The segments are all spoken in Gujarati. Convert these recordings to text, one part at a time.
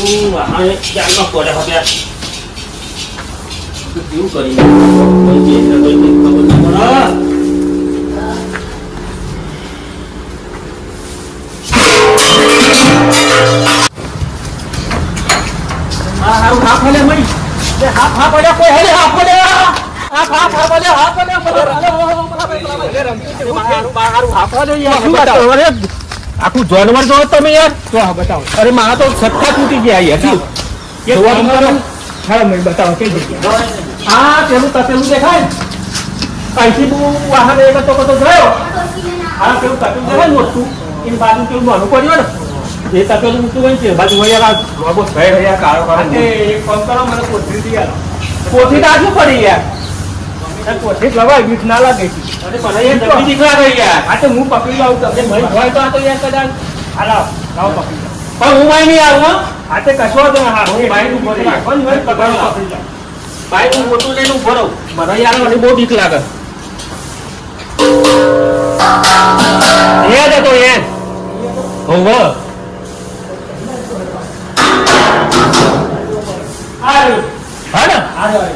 વાહન ચાલનો પડે હવે કેવું કરી ખબર ના આખું જાનવર જો તમે યાર બતાવો. અરે મારા તો સત્તા તૂટી ગયા યાર. બતાવો કઈ જગ્યા હા પેલું તપેલું દેખાય અહીંથી હું વાહન એ તો જોયો. હા પેલું તપેલું દેખાય મોટું એની બાજુ પેલું નાનું પડ્યું ને એ તપેલું ઊંચું ગયું છે બાજુ યાર કાળો કાળો એક ફોન કરો મને કોથળી થી યાર કોથળી આજુ પડી યાર કોથળી લવાય વીઠ ના લાગે છે. અરે પણ એ જલ્દી દીકરા ગઈ યાર. હા તો હું પકડી લાવું તમને મહી હોય તો આ તો યાર કદાચ હાલો લાવો પકડી લો. પણ હું માઈ નહીં આવું હા તે કશો જ હા હું બાઈક ઉપર રાખવાનું હોય પકડી લો. બાઈક હું મોટું લઈને ઉભો રહું. મને યાર મને બહુ બીક લાગે. એ જતો યાર હોવ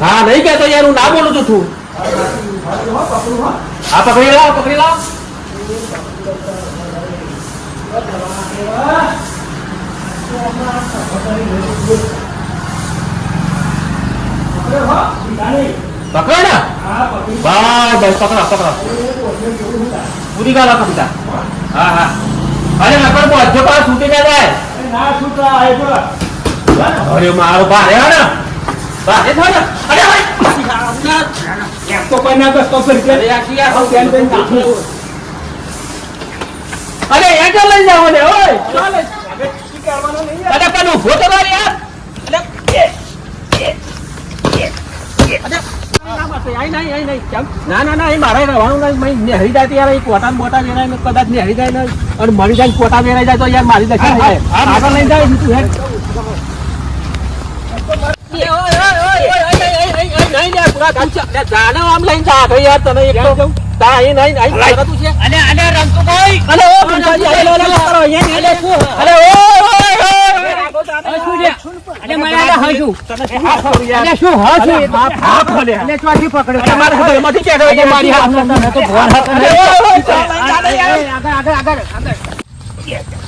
હા નહીં કહેતો યાર હું ના બોલું છું તું. હા પકડી લાવ પકડી લાવ. પકડો ને બસ પકડો પકડો પૂરી ગાલા પકડા. હા હા અરે નકર પહોંચજો પાસ છૂટી ના જાય. ના છૂટા અરે મારો ભારે ને ભારે થાય ને. અરે ભાઈ તો કોઈ ના કસ તો ફિર કે અરે એ તો લઈ જાવ ને ઓય ચાલે કી કરવાનો નહીં. અરે પણ ઉભો તો કર યાર. ના ના ના એ મારે રહેવાનું નહીં. નેહરી જાય યાર કોટા બોટા વેરાય કદાચ નેહરી જાય ને અને મરી જાય કોટા વેરાઈ જાય તો યાર મારી દશા થાય. આગળ લઈ જાય તું હેડ.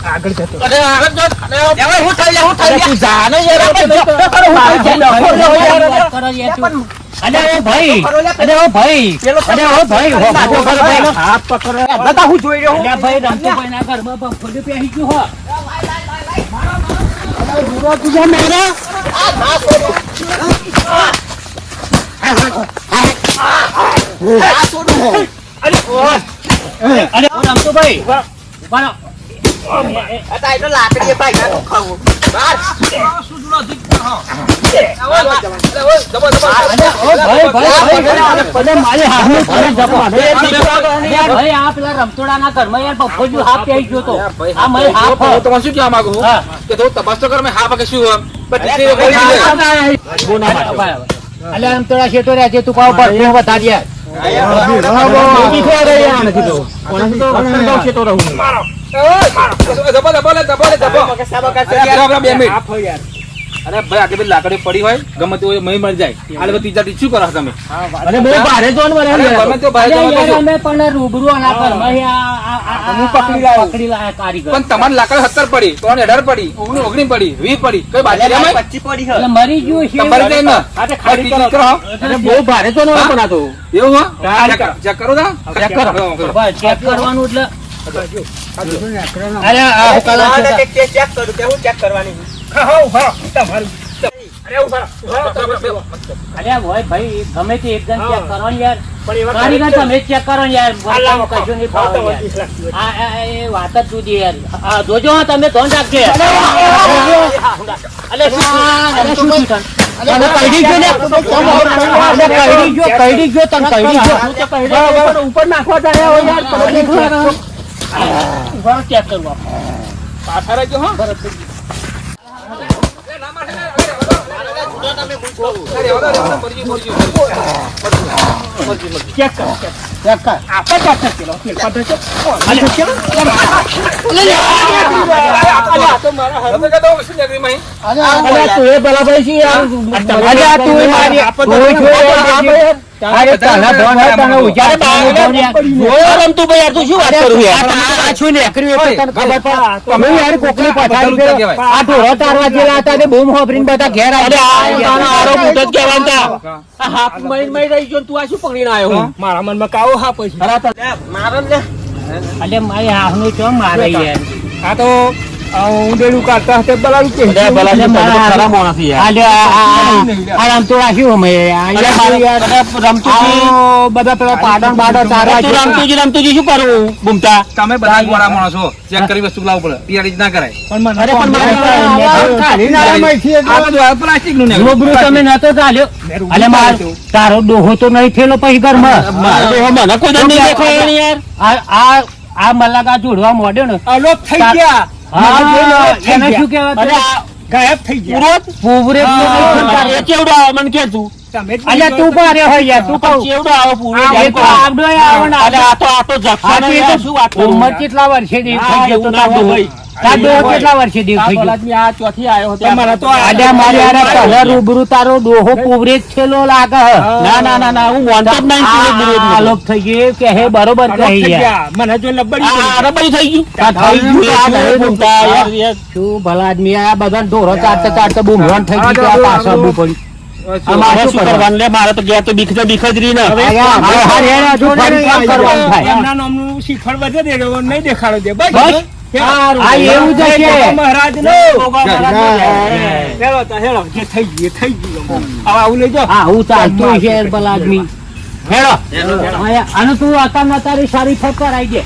આગળ જતો ભાઈ હાથ પકડો હું જોઈ રહ્યો ભાઈ રમતુભાઈ ના ઘરમાં બફોડી પહેરી ગયું હો. રમતુભાઈ લાકડી રમતોડા ના ઘરમાં યાર બફોડી હાફ પહેરી ગયો તો તમે શું કહેવા માંગુ કે તો તપાસ તો કર મેં હા પકે શું રમતોડા શેટો રહ્યા છે તું પાવ પર બતા દે. અરે ભાઈ આટલી બધી લાકડી પડી હોય ગમે તે મહી મળી જાય આ લોકો ત્રીજા શું કરો તમે? પણ તમારી લાકડી 70 પડી 18 પડી 19 પડી 20 પડી કઈ બાજુ મરી ગયું બહુ ભારે તો એવું ચેક કરો ચેક કરવાનું એટલે ચેક કરવાની ભાઈ ગમે તે એકદમ ચેક કરો ને યાર. કારીગર તમે ચેક કરો ને યાર. કશું નહીં વાત જ જુદી યાર. જોજો તમે ધોન રાખજો. ઉપર નાખવા ચેક કરવા પાછા રહેજો. હા અરે તું એ બરાબર છે યાર. અરે તું એ મારી તું છો યાર. અરે તને ધોન હે તને ઉજાડ પાડું યાર. જોયો રમતું ભાઈ યાર તું શું વાત કરું યાર. આ છું ને એકરી તને ખબર પડ. તમે યાર કોકની પથારી છે. આ ઢોરો તારવા જેલા હતા તે બૂમ હોભરીને બધા ઘેર આવ્યા. અરે આ તારો આરો બુટ જ કહેવાતા. આ હાફ મઈ રહી જો તું આ શું પકડીને આવ્યો. મારા મનમાં કાવો હાફ છે. અરે મારો ને અલે મારી હાફનું ચો મારે યાર. આ તો ઊંડેલું કાઢતા હતે બલાલું કે અરે બલાલું મારા ખરા મોણસ યાર. આ રમતો રાખ્યું અમે યાર રમતુજી બધા પેલા પાડણ બાડો તારા રમતુજી શું કરું બુમતા તમે બધા ગોળા માણસો ચેક કરી વસ્તુ લાવવું પડે પિયારી ના કરાય પણ અરે પણ ખાલી નારામાં છે આ બધું પ્લાસ્ટિક નું ને રૂબરૂ તમે નતો ચાલ્યો અલે માર તારો ડોહો તો નહીં થેલો પછી ઘરમાં મારો ડોહો મને કોઈ દંડ નહીં દેખાય યાર. આ મલાકા જોડવા મોડ્યો ને અલોપ થઈ ગયા. એને શું કહેવાય ગાયબ થઈ ગયા પૂરે કેવડો આવે મને કે તું અલ્યા તું પારે હોય યાર તું કહું કેવડો આવે પૂરે આવડો આવે ને અલે આ તો જખા શું વાત કરું ઉંમર કેટલા વર્ષે દેવ થઈ ગયો તો તાડો કેટલા વર્ષે દેવ થઈ ગયો આ ચોથી આવ્યો હતો તમારા તો આડા મારી આરા તને રૂબરૂ તારો ડોહો પૂરે થેલો લાગે ના ના ના ના હું વોન્ટેડ નહીં પૂરે આલોપ થઈ ગયો કે હે બરોબર કહી યાર મને જો લબડી રબડી થઈ ગયું થઈ ગયું યાર શું ભલા આદમી આ બધા ઢોરો ચાટતા બૂમવાન થઈ ગયું આ પાછળ બુ પડી અમારે શું કરવાનું લે મારે તો ગયા તો બીખ જ રહી ને એમના નામનું શીખડ વધે દે નહીં દેખાડો દે બસ આ એવું જ છે મહારાજ નો હેલો જે થઈ ગયું આવું લઈ જાઓ હા હું ચાલતું છે ભલા આદમી હેલો આને તું અત્યારે તારી સારી ફટ કરાઈ દે.